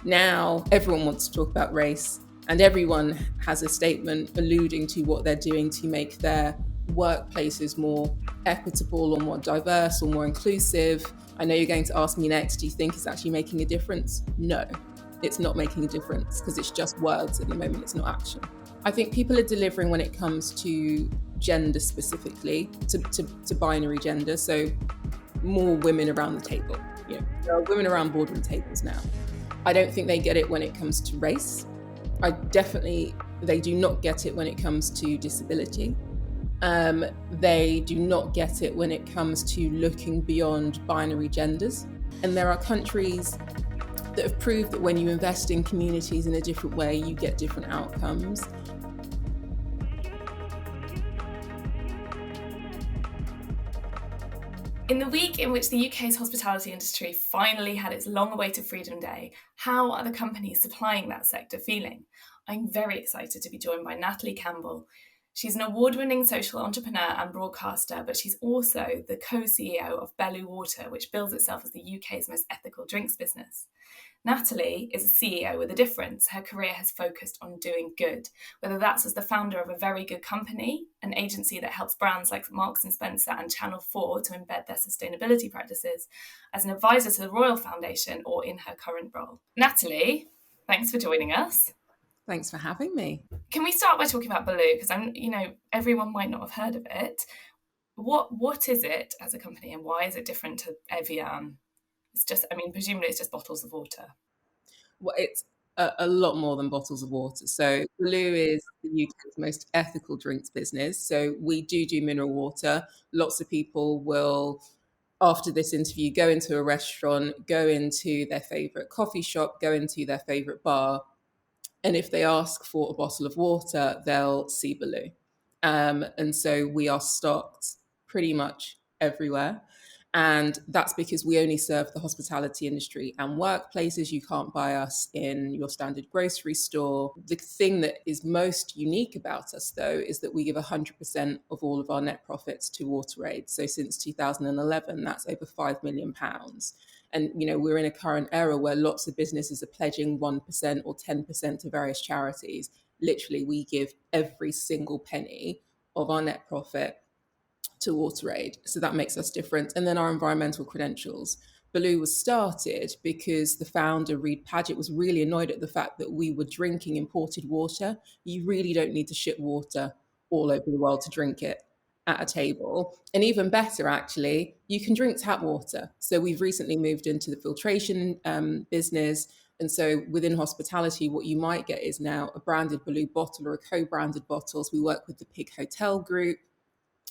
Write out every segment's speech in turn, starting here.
Now everyone wants to talk about race, and everyone has a statement alluding to what they're doing to make their workplaces more equitable or more diverse or more inclusive. I know you're going to ask me next, do you think it's actually making a difference? No, it's not making a difference, because it's just words at the moment, it's not action. I think people are delivering when it comes to gender specifically, to binary gender. So more women around the table. There are women around boardroom tables now. I don't think they get it when it comes to race. They do not get it when it comes to disability. They do not get it when it comes to looking beyond binary genders. And there are countries that have proved that when you invest in communities in a different way, you get different outcomes. In the week in which the UK's hospitality industry finally had its long-awaited Freedom Day, how are the companies supplying that sector feeling? I'm very excited to be joined by Natalie Campbell. She's an award-winning social entrepreneur and broadcaster, but she's also the co-CEO of Belu Water, which bills itself as the UK's most ethical drinks business. Natalie is a CEO with a difference. Her career has focused on doing good, whether that's as the founder of a very good company, an agency that helps brands like Marks & Spencer and Channel 4 to embed their sustainability practices, as an advisor to the Royal Foundation, or in her current role. Natalie, thanks for joining us. Thanks for having me. Can we start by talking about Belu? Because everyone might not have heard of it. What is it as a company, and why is it different to Evian? Presumably it's just bottles of water. Well, it's a lot more than bottles of water. So Belu is the UK's most ethical drinks business. So we do mineral water. Lots of people will, after this interview, go into a restaurant, go into their favourite coffee shop, go into their favourite bar. And if they ask for a bottle of water, they'll see Belu. And so we are stocked pretty much everywhere. And that's because we only serve the hospitality industry and workplaces. You can't buy us in your standard grocery store. The thing that is most unique about us, though, is that we give 100% of all of our net profits to WaterAid. So since 2011, that's over £5 million. And, we're in a current era where lots of businesses are pledging 1% or 10% to various charities. Literally, we give every single penny of our net profit to WaterAid. So that makes us different. And then our environmental credentials. Belu was started because the founder, Reed Paget, was really annoyed at the fact that we were drinking imported water. You really don't need to ship water all over the world to drink it at a table. And even better, actually, you can drink tap water. So we've recently moved into the filtration business. And so within hospitality, what you might get is now a branded Belu bottle or a co-branded bottles. We work with the Pig Hotel Group,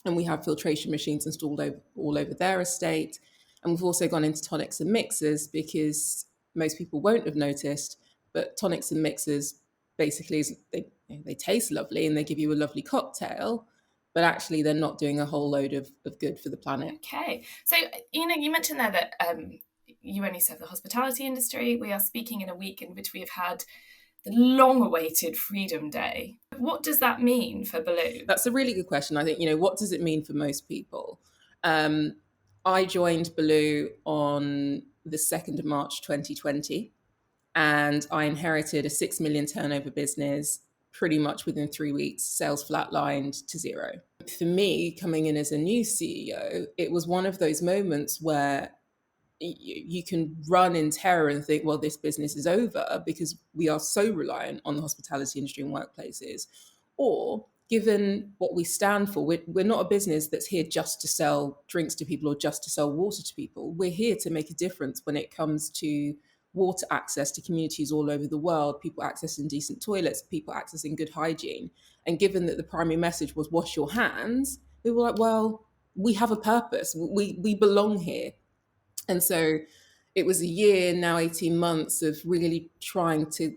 and we have filtration machines installed all over their estate. And we've also gone into tonics and mixers, because most people won't have noticed, but tonics and mixers basically they taste lovely and they give you a lovely cocktail, but actually they're not doing a whole load of good for the planet. Okay. So, you mentioned there that you only serve the hospitality industry. We are speaking in a week in which we have had the long-awaited Freedom Day. What does that mean for Belu? That's a really good question. I think, what does it mean for most people? I joined Belu on the 2nd of March 2020, and I inherited a 6 million turnover business. Pretty much within 3 weeks, sales flatlined to zero. For me, coming in as a new CEO, it was one of those moments where you can run in terror and think, well, this business is over, because we are so reliant on the hospitality industry and workplaces. Or given what we stand for, we're not a business that's here just to sell drinks to people or just to sell water to people. We're here to make a difference when it comes to water access to communities all over the world, people accessing decent toilets, people accessing good hygiene. And given that the primary message was wash your hands, we were like, well, we have a purpose. We belong here. And so it was a year, now 18 months, of really trying to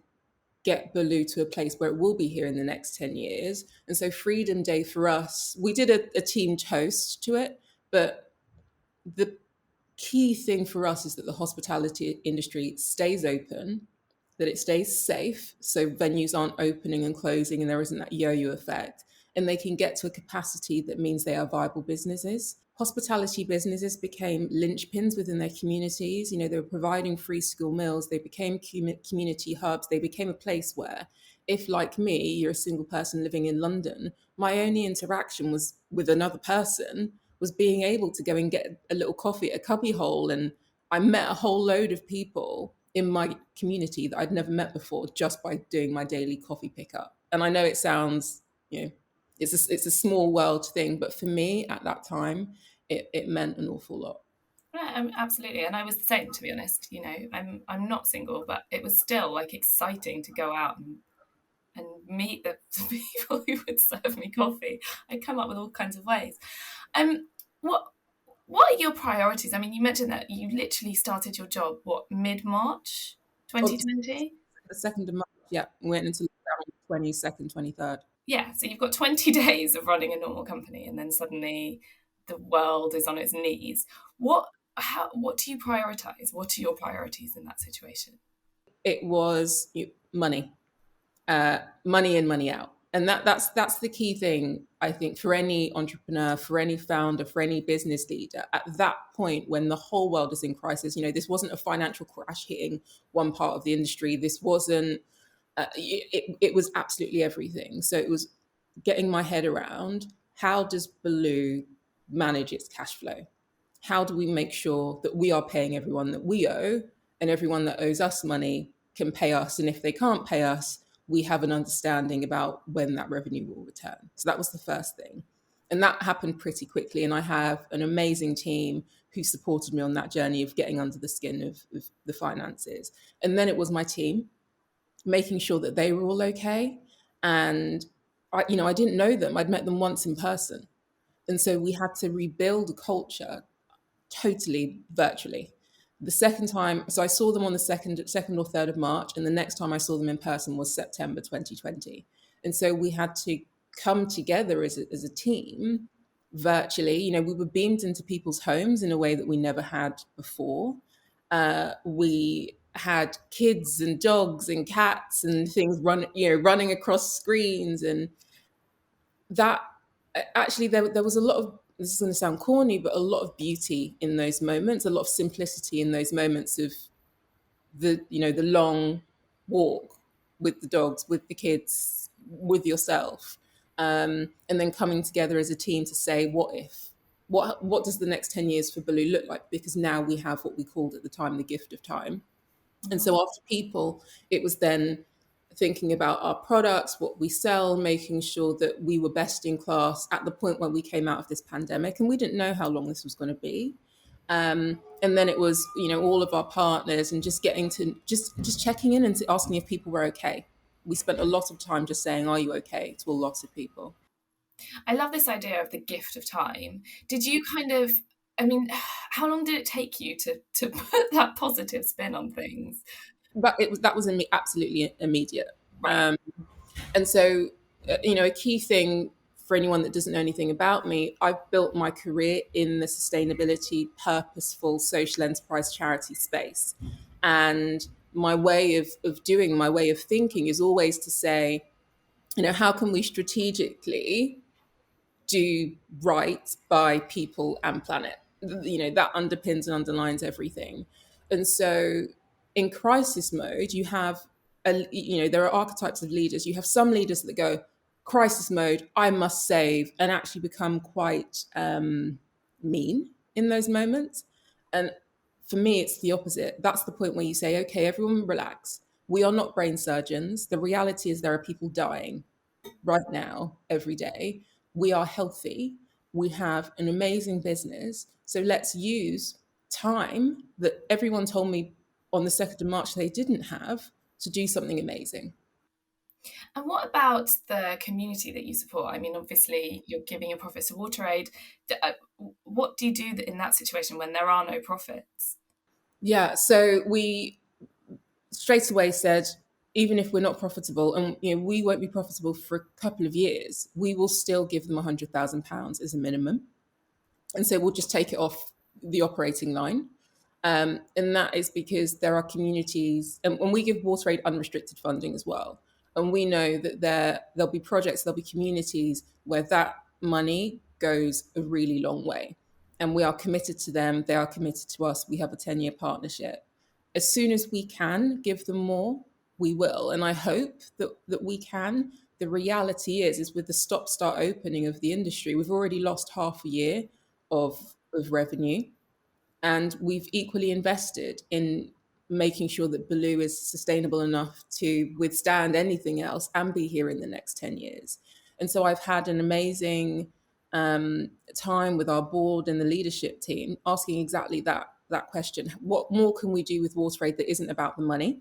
get Belu to a place where it will be here in the next 10 years. And so Freedom Day for us, we did a team toast to it, but the key thing for us is that the hospitality industry stays open, that it stays safe, so venues aren't opening and closing and there isn't that yo-yo effect, and they can get to a capacity that means they are viable businesses. hospitality businesses became linchpins within their communities. They were providing free school meals. They became community hubs. They became a place where, if like me, you're a single person living in London, my only interaction was with another person, was being able to go and get a little coffee at a cubby hole. And I met a whole load of people in my community that I'd never met before just by doing my daily coffee pickup. And I know it sounds, it's a small world thing, but for me at that time, it meant an awful lot. Yeah, absolutely. And I was the same, to be honest. I'm not single, but it was still like exciting to go out and meet the people who would serve me coffee. I'd come up with all kinds of ways. Um, what what are your priorities? I mean, you mentioned that you literally started your job, what, mid-March Oh, 2020? the 2nd of March, yeah, we went into lockdown 22nd, 23rd. Yeah, so you've got 20 days of running a normal company, and then suddenly the world is on its knees. What do you prioritize? What are your priorities in that situation? It was money, money in, money out. And that's the key thing, I think, for any entrepreneur, for any founder, for any business leader. At that point, when the whole world is in crisis, this wasn't a financial crash hitting one part of the industry. This wasn't. It was absolutely everything. So it was getting my head around, how does Belu manage its cash flow? How do we make sure that we are paying everyone that we owe, and everyone that owes us money can pay us? And if they can't pay us, we have an understanding about when that revenue will return. So that was the first thing. And that happened pretty quickly. And I have an amazing team who supported me on that journey of getting under the skin of the finances. And then it was my team making sure that they were all okay. And I didn't know them. I'd met them once in person. And so we had to rebuild a culture totally virtually. The second time, so I saw them on the second or 3rd of March, and the next time I saw them in person was September 2020. And so we had to come together as a team virtually. We were beamed into people's homes in a way that we never had before. We had kids and dogs and cats and things running across screens, and that actually there was a lot of, this is going to sound corny, but a lot of beauty in those moments, a lot of simplicity in those moments of the long walk with the dogs, with the kids, with yourself, and then coming together as a team to say, what if, what does the next 10 years for Belu look like? Because now we have what we called at the time the gift of time. And so after people, it was then thinking about our products, what we sell, making sure that we were best in class at the point when we came out of this pandemic. And we didn't know how long this was going to be. And then it was, all of our partners, and just getting to just checking in and asking if people were okay. We spent a lot of time just saying, "Are you okay?" to a lot of people. I love this idea of the gift of time. Did you kind of, I mean, how long did it take you to put that positive spin on things? But that was absolutely immediate. Right. And so, a key thing for anyone that doesn't know anything about me, I've built my career in the sustainability, purposeful, social enterprise charity space. And my way of doing, my way of thinking is always to say, how can we strategically do right by people and planet? That underpins and underlines everything. And so in crisis mode, you have, there are archetypes of leaders. You have some leaders that go, crisis mode, I must save, and actually become quite mean in those moments. And for me, it's the opposite. That's the point where you say, okay, everyone relax. We are not brain surgeons. The reality is there are people dying right now, every day. We are healthy. We have an amazing business. So let's use time that everyone told me on the 2nd of March they didn't have to do something amazing. And what about the community that you support? I mean, obviously, you're giving your profits to WaterAid. What do you do in that situation when there are no profits? Yeah, so we straight away said, even if we're not profitable, and we won't be profitable for a couple of years, we will still give them £100,000 as a minimum. And so we'll just take it off the operating line. And that is because there are communities, and we give WaterAid unrestricted funding as well. And we know that there'll be projects, there'll be communities where that money goes a really long way. and we are committed to them. They are committed to us. We have a 10-year partnership. As soon as we can give them more, we will. And I hope that we can. The reality is with the stop-start opening of the industry, we've already lost half a year of revenue, and we've equally invested in making sure that Belu is sustainable enough to withstand anything else and be here in the next 10 years. And so I've had an amazing time with our board and the leadership team asking exactly that question. What more can we do with WaterAid that isn't about the money?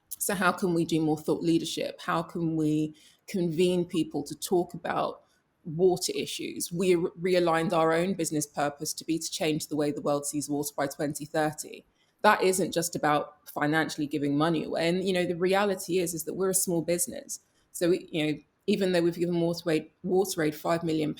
So how can we do more thought leadership? How can we convene people to talk about water issues? We realigned our own business purpose to be to change the way the world sees water by 2030. That isn't just about financially giving money away. And the reality is that we're a small business. So even though we've given WaterAid £5 million,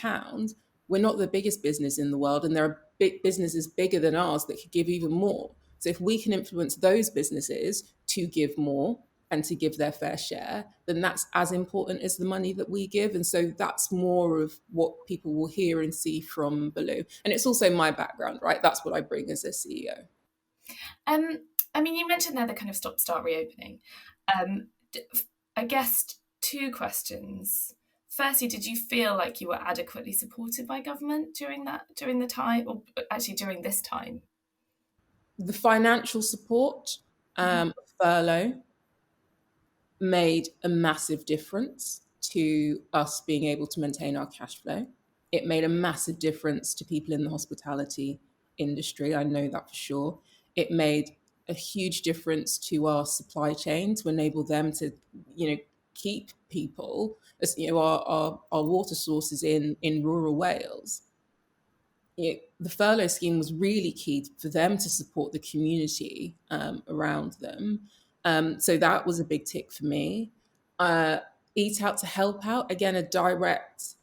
we're not the biggest business in the world, and there are big businesses bigger than ours that could give even more. So if we can influence those businesses to give more and to give their fair share, then that's as important as the money that we give. And so that's more of what people will hear and see from Belu. And it's also my background, right? That's what I bring as a CEO. I mean, you mentioned there the kind of stop-start reopening. I guess two questions. Firstly, did you feel like you were adequately supported by government during the time, or actually during this time? The financial support, furlough, made a massive difference to us being able to maintain our cash flow. It made a massive difference to people in the hospitality industry. I know that for sure. It made a huge difference to our supply chain to enable them to, keep people, as our water sources in rural Wales. The furlough scheme was really key for them to support the community around them. So that was a big tick for me. Eat Out to Help Out, again, a direct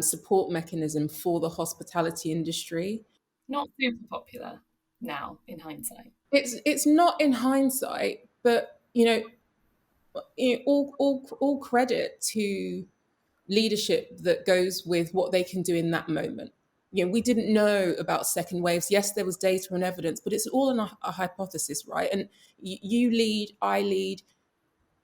support mechanism for the hospitality industry. Not super popular now, in hindsight. It's not in hindsight, but all credit to leadership that goes with what they can do in that moment. We didn't know about second waves. Yes, there was data and evidence, but it's all a hypothesis, right? And you lead, I lead.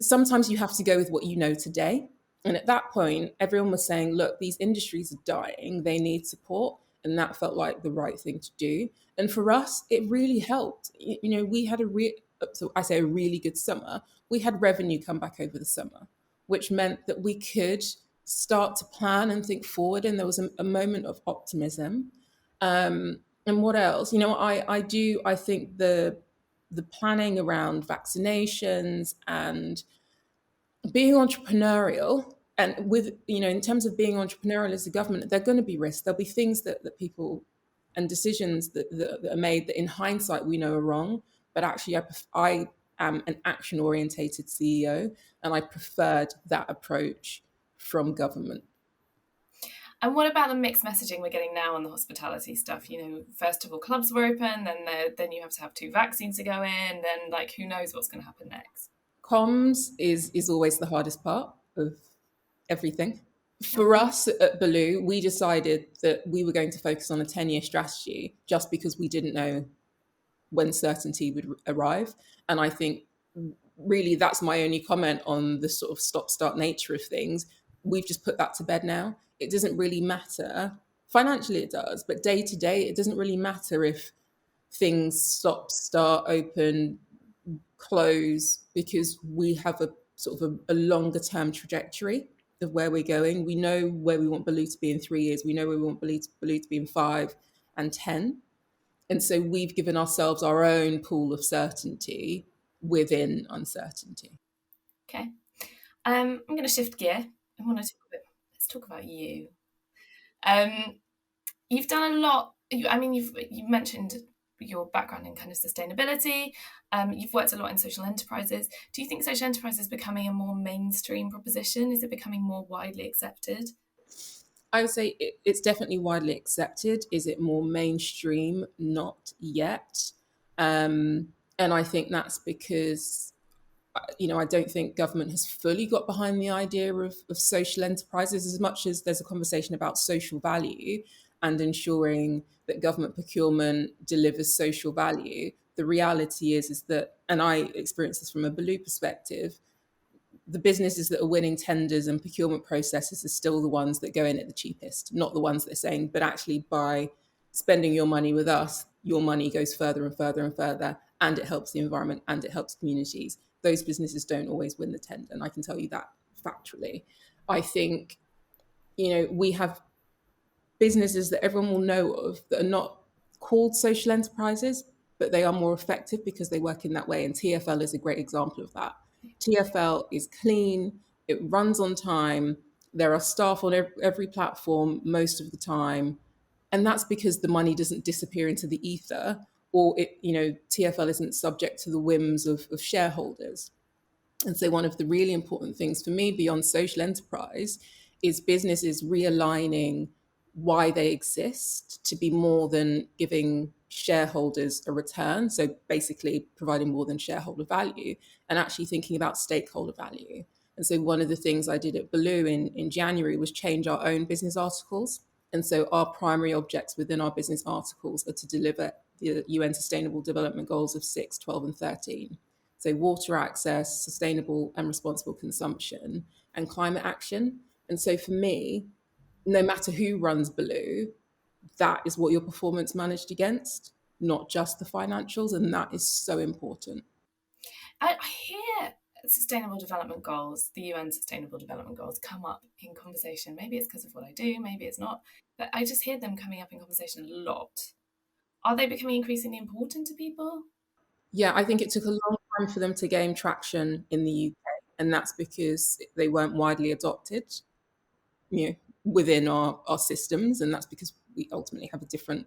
Sometimes you have to go with what you know today. And at that point, everyone was saying, look, these industries are dying. They need support. And that felt like the right thing to do. And for us, it really helped. We had a really good summer. We had revenue come back over the summer, which meant that we could start to plan and think forward. And there was a moment of optimism. And what else? I think the planning around vaccinations and being entrepreneurial, and with in terms of being entrepreneurial as a government, there are going to be risks. There'll be things that people and decisions that are made that in hindsight we know are wrong, but actually I am an action orientated CEO, and I preferred that approach from government. And what about the mixed messaging we're getting now on the hospitality stuff? First of all, clubs were open, then you have to have 2 vaccines to go in, then who knows what's going to happen next? Comms is always the hardest part of everything. For us at Belu, we decided that we were going to focus on a 10-year strategy just because we didn't know when certainty would arrive. And I think really that's my only comment on the sort of stop-start nature of things. We've just put that to bed now. It doesn't really matter. Financially it does, but day to day, it doesn't really matter if things stop, start, open, close, because we have a sort of a longer term trajectory of where we're going. We know where we want Belu to be in 3 years. We know where we want Belu to be in 5 and 10. And so we've given ourselves our own pool of certainty within uncertainty. Okay. I'm going to shift gear. Let's talk about you. You've done a lot. You've mentioned your background in kind of sustainability. You've worked a lot in social enterprises. Do you think social enterprise is becoming a more mainstream proposition? Is it becoming more widely accepted? I would say it's definitely widely accepted. Is it more mainstream? Not yet. And I think that's because, I don't think government has fully got behind the idea of social enterprises as much as there's a conversation about social value. and ensuring that government procurement delivers social value, the reality is that, and I experience this from a Belu perspective, the businesses that are winning tenders and procurement processes are still the ones that go in at the cheapest, not the ones that are saying, but actually by spending your money with us, your money goes further and further and further, and it helps the environment and it helps communities. Those businesses don't always win the tender, and I can tell you that factually. I think, we have businesses that everyone will know of that are not called social enterprises, but they are more effective because they work in that way. And TFL is a great example of that. TFL is clean, it runs on time, there are staff on every platform most of the time. And that's because the money doesn't disappear into the ether, or TFL isn't subject to the whims of shareholders. And so, one of the really important things for me beyond social enterprise is businesses realigning why they exist to be more than giving shareholders a return. So, basically, providing more than shareholder value and actually thinking about stakeholder value. And so, one of the things I did at Belu in January was change our own business articles. And so, our primary objects within our business articles are to deliver the UN Sustainable Development Goals of 6, 12, and 13. So water access, sustainable and responsible consumption, and climate action. And so for me, no matter who runs Belu, that is what your performance managed against, not just the financials. And that is so important. I hear sustainable development goals, the UN sustainable development goals, come up in conversation. Maybe it's because of what I do, maybe it's not, but I just hear them coming up in conversation a lot. Are they becoming increasingly important to people? Yeah, I think it took a long time for them to gain traction in the UK. And that's because they weren't widely adopted, within our systems. And that's because we ultimately have a different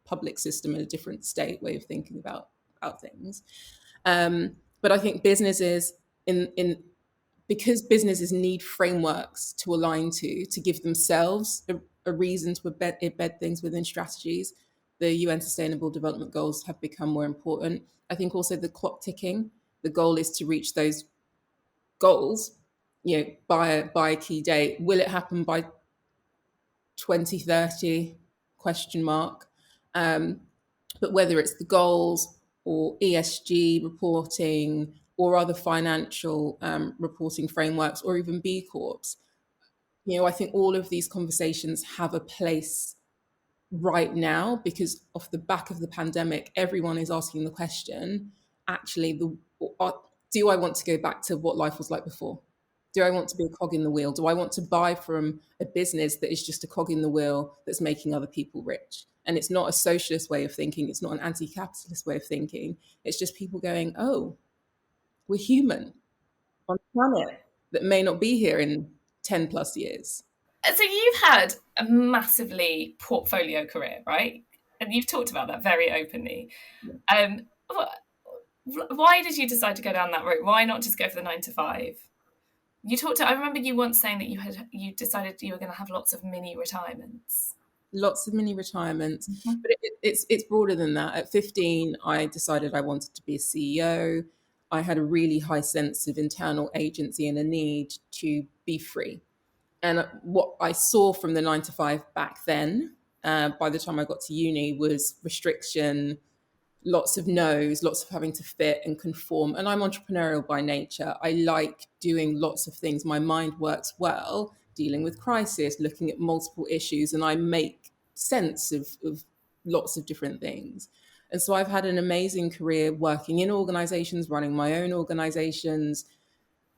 public system and a different state way of thinking about things. But I think businesses in because businesses need frameworks to align to give themselves a reason to embed things within strategies. The UN Sustainable Development Goals have become more important. I think also the clock ticking. The goal is to reach those goals, by a key date. Will it happen by 2030? Question mark. But whether it's the goals or ESG reporting or other financial reporting frameworks or even B Corps, I think all of these conversations have a place right now because off the back of the pandemic, everyone is asking the question, actually, do I want to go back to what life was like before? Do I want to be a cog in the wheel? Do I want to buy from a business that is just a cog in the wheel that's making other people rich? And it's not a socialist way of thinking. It's not an anti-capitalist way of thinking. It's just people going, oh, we're human on a planet that may not be here in 10 plus years. So you've had a massively portfolio career, right? And you've talked about that very openly. Um, why did you decide to go down that route? Why not just go for the 9 to 5? I remember you once saying that you decided you were going to have lots of mini retirements. Lots of mini retirements, but it's broader than that. At 15, I decided I wanted to be a CEO. I had a really high sense of internal agency and a need to be free. And what I saw from the 9 to 5 back then, by the time I got to uni, was restriction, lots of no's, lots of having to fit and conform. And I'm entrepreneurial by nature. I like doing lots of things. My mind works well, dealing with crisis, looking at multiple issues, and I make sense of lots of different things. And so I've had an amazing career working in organizations, running my own organizations,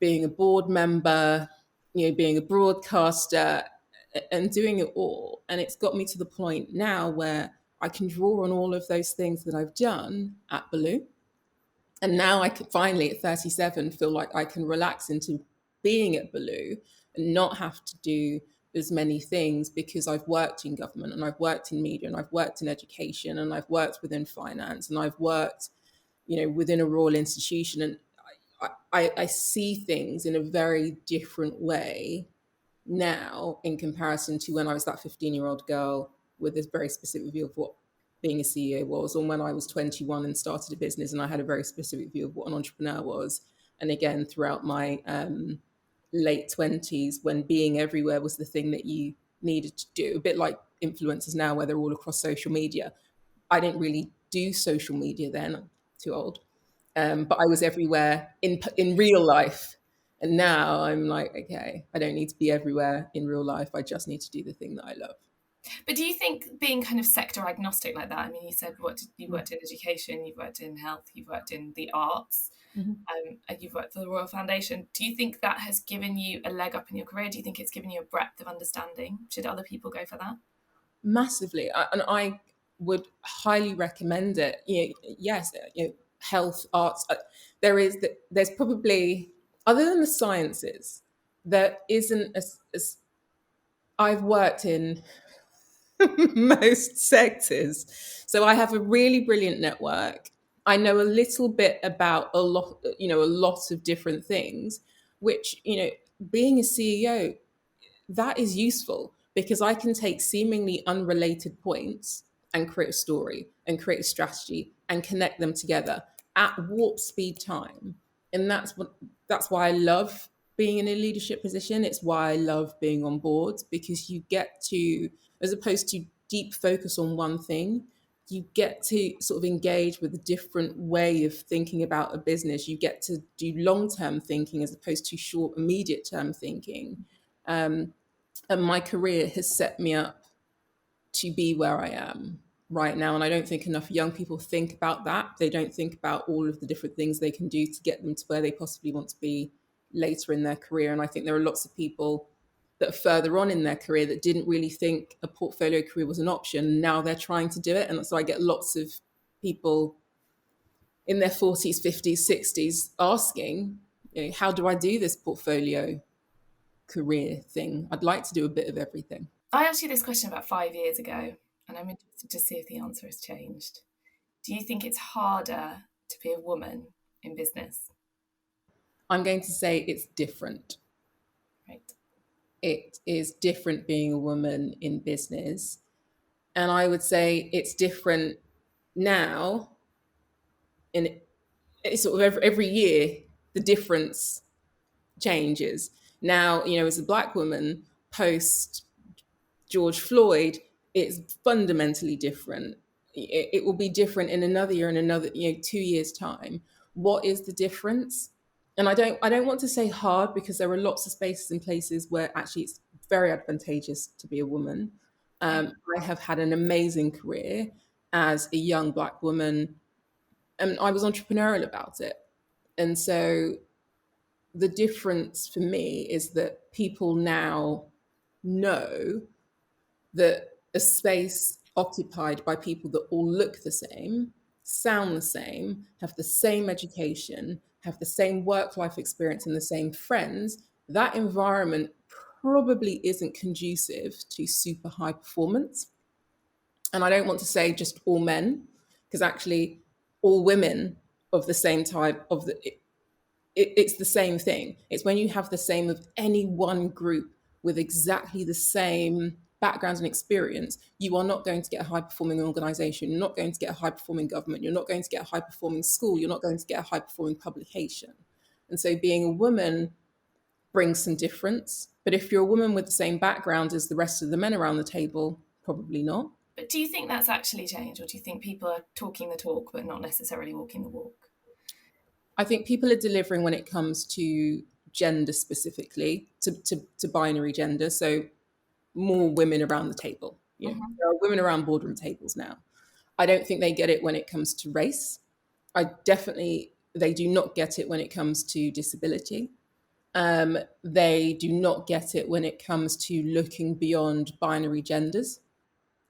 being a board member, being a broadcaster, and doing it all. And it's got me to the point now where I can draw on all of those things that I've done at Belu. And now I can finally, at 37, feel like I can relax into being at Belu and not have to do as many things because I've worked in government and I've worked in media and I've worked in education and I've worked within finance and I've worked, within a royal institution. And I see things in a very different way now in comparison to when I was that 15-year-old girl with this very specific view of what being a CEO was, or when I was 21 and started a business and I had a very specific view of what an entrepreneur was. And again, throughout my late 20s, when being everywhere was the thing that you needed to do, a bit like influencers now where they're all across social media. I didn't really do social media then. I'm too old. But I was everywhere in real life. And now I'm like, okay, I don't need to be everywhere in real life. I just need to do the thing that I love. But do you think being kind of sector agnostic like that, I mean, you said you worked in education, you've worked in health, you've worked in the arts, and you've worked for the Royal Foundation. Do you think that has given you a leg up in your career? Do you think it's given you a breadth of understanding? Should other people go for that? Massively. And I would highly recommend it. Yes, health, arts. There's probably, other than the sciences, there isn't as I've worked in most sectors. So I have a really brilliant network. I know a little bit about a lot of different things, which, being a CEO, that is useful because I can take seemingly unrelated points and create a story and create a strategy and connect them together at warp speed time. And that's why I love being in a leadership position. It's why I love being on boards, because you get to, as opposed to deep focus on one thing, you get to sort of engage with a different way of thinking about a business. You get to do long-term thinking as opposed to short, immediate term thinking. And my career has set me up to be where I am right now. And I don't think enough young people think about that. They don't think about all of the different things they can do to get them to where they possibly want to be later in their career. And I think there are lots of people that are further on in their career that didn't really think a portfolio career was an option. Now they're trying to do it. And so I get lots of people in their 40s, 50s, 60s asking, how do I do this portfolio career thing? I'd like to do a bit of everything. I asked you this question about 5 years ago, and I'm interested to see if the answer has changed. Do you think it's harder to be a woman in business? I'm going to say it's different. Right. It is different being a woman in business. And I would say it's different now. And it's sort of every year, the difference changes. Now, as a Black woman, post George Floyd, it's fundamentally different. It will be different in another year, in another 2 years' time. What is the difference? And I don't want to say hard, because there are lots of spaces and places where actually it's very advantageous to be a woman. I have had an amazing career as a young Black woman, and I was entrepreneurial about it. And so the difference for me is that people now know that a space occupied by people that all look the same, sound the same, have the same education, have the same work life experience, and the same friends, that environment probably isn't conducive to super high performance. And I don't want to say just all men, because actually all women of the same type it's the same thing. It's when you have the same of any one group with exactly the same backgrounds and experience, you are not going to get a high performing organization. You're not going to get a high performing government. You're not going to get a high performing school. You're not going to get a high performing publication. And so being a woman brings some difference. But if you're a woman with the same background as the rest of the men around the table, probably not. But do you think that's actually changed, or do you think people are talking the talk but not necessarily walking the walk? I think people are delivering when it comes to gender specifically, to binary gender. So more women around the table. There are women around boardroom tables now. I don't think they get it when it comes to race. They do not get it when it comes to disability. They do not get it when it comes to looking beyond binary genders.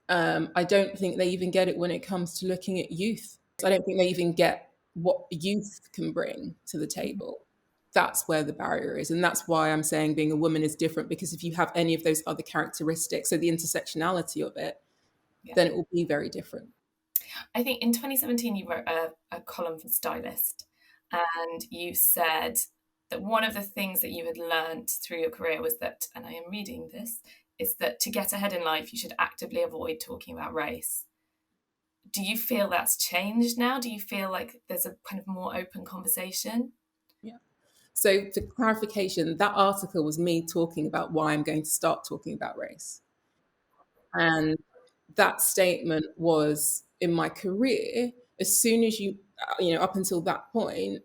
I don't think they even get it when it comes to looking at youth. I don't think they even get what youth can bring to the table. That's where the barrier is. And that's why I'm saying being a woman is different, because if you have any of those other characteristics, so the intersectionality of it, then it will be very different. I think in 2017, you wrote a column for Stylist, and you said that one of the things that you had learned through your career was that, and I am reading this, is that to get ahead in life, you should actively avoid talking about race. Do you feel that's changed now? Do you feel like there's a kind of more open conversation? Yeah. So for clarification, that article was me talking about why I'm going to start talking about race. And that statement was in my career, as soon as up until that point,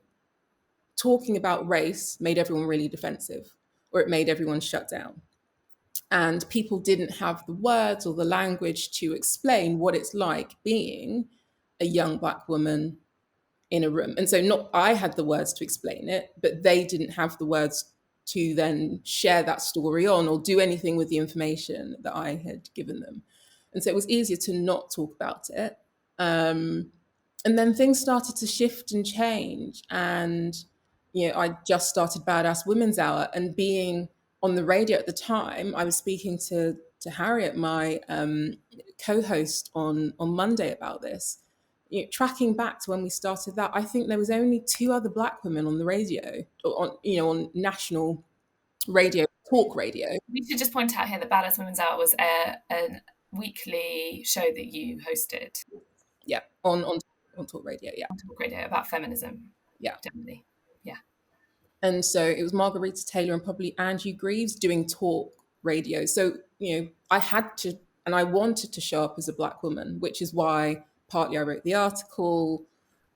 talking about race made everyone really defensive, or it made everyone shut down. And people didn't have the words or the language to explain what it's like being a young Black woman in a room. And so not I had the words to explain it, but they didn't have the words to then share that story on or do anything with the information that I had given them. And so it was easier to not talk about it. And then things started to shift and change. And, I just started Badass Women's Hour, and being on the radio at the time, I was speaking to Harriet, my co-host, on Monday about this. Tracking back to when we started that, I think there was only 2 other Black women on the radio, on national radio, talk radio. We should just point out here that Badass Women's Hour was a weekly show that you hosted. Yeah, on talk radio. Yeah, on talk radio about feminism. Yeah, definitely. Yeah. And so it was Margarita Taylor and probably Angie Greaves doing talk radio. So I had to, and I wanted to show up as a Black woman, which is why partly I wrote the article.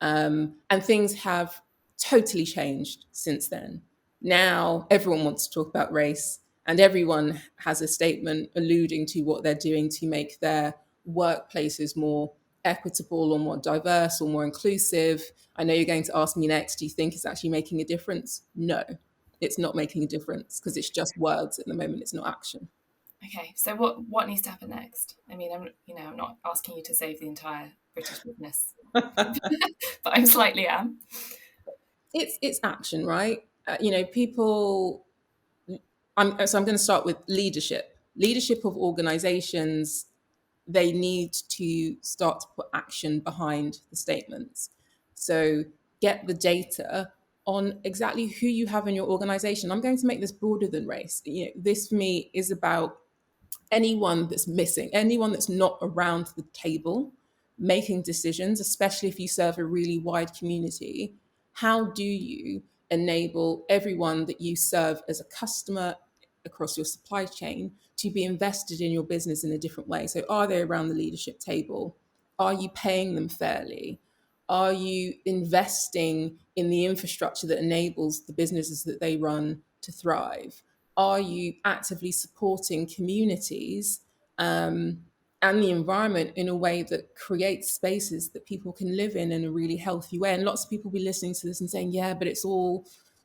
And things have totally changed since then. Now everyone wants to talk about race, and everyone has a statement alluding to what they're doing to make their workplaces more equitable or more diverse or more inclusive. I know you're going to ask me next, do you think it's actually making a difference? No, it's not making a difference, because it's just words at the moment. It's not action. Okay, so what needs to happen next? I mean, I'm not asking you to save the entire British business, but I slightly am. It's action, right? People. So I'm going to start with leadership. Leadership of organizations, they need to start to put action behind the statements. So get the data on exactly who you have in your organization. I'm going to make this broader than race. This for me is about anyone that's missing, anyone that's not around the table making decisions, especially if you serve a really wide community. How do you enable everyone that you serve as a customer across your supply chain to be invested in your business in a different way? So are they around the leadership table? Are you paying them fairly? Are you investing in the infrastructure that enables the businesses that they run to thrive? Are you actively supporting communities and the environment in a way that creates spaces that people can live in a really healthy way? And lots of people will be listening to this and saying, yeah, but it's all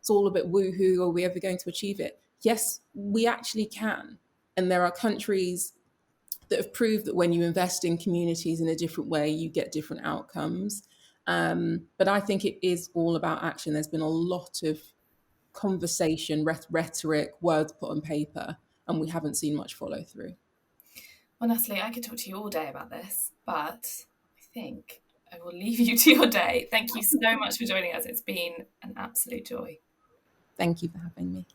a bit woohoo. Are we ever going to achieve it? Yes, we actually can. And there are countries that have proved that when you invest in communities in a different way, you get different outcomes. But I think it is all about action. There's been a lot of conversation, rhetoric, words put on paper, and we haven't seen much follow through. Well, Natalie, I could talk to you all day about this, but I think I will leave you to your day. Thank you so much for joining us. It's been an absolute joy. Thank you for having me.